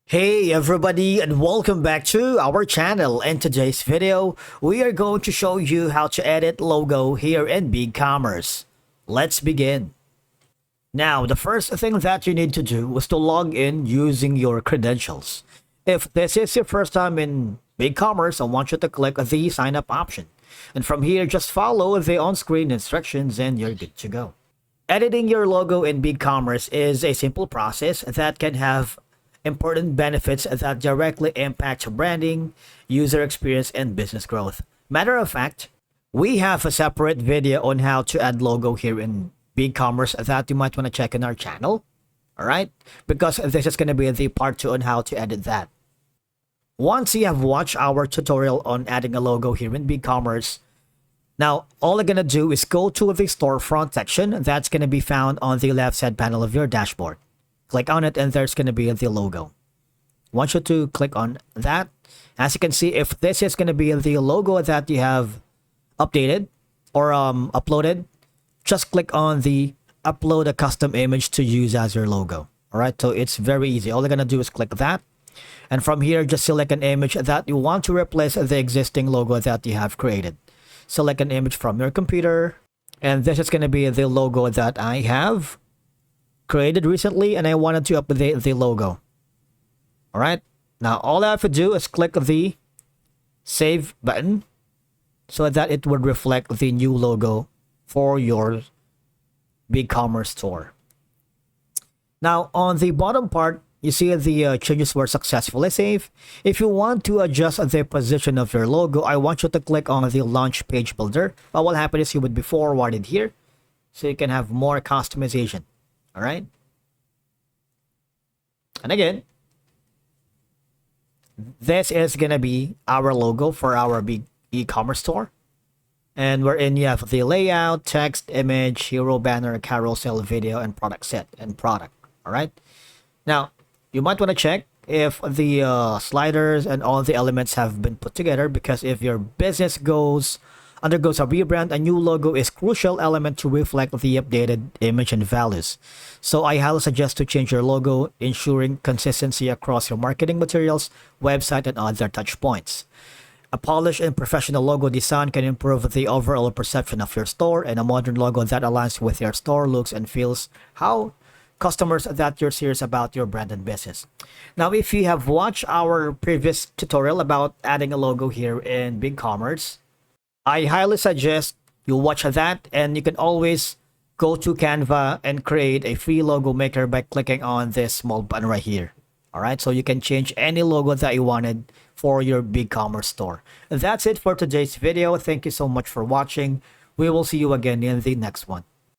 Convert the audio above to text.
Hey everybody, and welcome back to our channel. In today's video, we are going to show you how to edit logo here in BigCommerce. Let's begin. Now, the first thing that you need to do is to log in using your credentials. If this is your first time in BigCommerce, I want you to click the sign up option. And from here, just follow the on-screen instructions and you're good to go. Editing your logo in BigCommerce is a simple process that can have important benefits that directly impact branding, user experience, and business growth. Matter of fact, we have a separate video on how to add logo here in BigCommerce that you might want to check in our channel. Alright? Because this is going to be the part 2 on how to edit that. Once you have watched our tutorial on adding a logo here in BigCommerce, now all you're going to do is go to the storefront section that's going to be found on the left side panel of your dashboard. Click on it and there's going to be the logo. I want you to click on that. As you can see, if this is going to be the logo that you have updated or uploaded, just click on the upload a custom image to use as your logo. All right, so it's very easy. All you're going to do is click that. And from here, just select an image that you want to replace the existing logo that you have created. Select an image from your computer. And this is going to be the logo that I have created recently, and I wanted to update the logo. All right, now all I have to do is click the save button so that it would reflect the new logo for your BigCommerce store. Now on the bottom part, you see the changes were successfully saved. If you want to adjust the position of your logo, I want you to click on the launch page builder. What will happen is you would be forwarded here so you can have more customization. All right. And again, this is going to be our logo for our big e-commerce store. And wherein you have the layout, text, image, hero banner, carousel, video, and product set and product. All right. Now, you might want to check if the sliders and all the elements have been put together, because if your business undergoes a rebrand, a new logo is crucial element to reflect the updated image and values. So I highly suggest to change your logo, ensuring consistency across your marketing materials, website, and other touch points. A polished and professional logo design can improve the overall perception of your store, and a modern logo that aligns with your store looks and feels how customers that you're serious about your brand and business. Now, if you have watched our previous tutorial about adding a logo here in BigCommerce, I highly suggest you watch that, and you can always go to Canva and create a free logo maker by clicking on this small button right here. All right, so you can change any logo that you wanted for your BigCommerce store. That's it for today's video. Thank you so much for watching. We will see you again in the next one.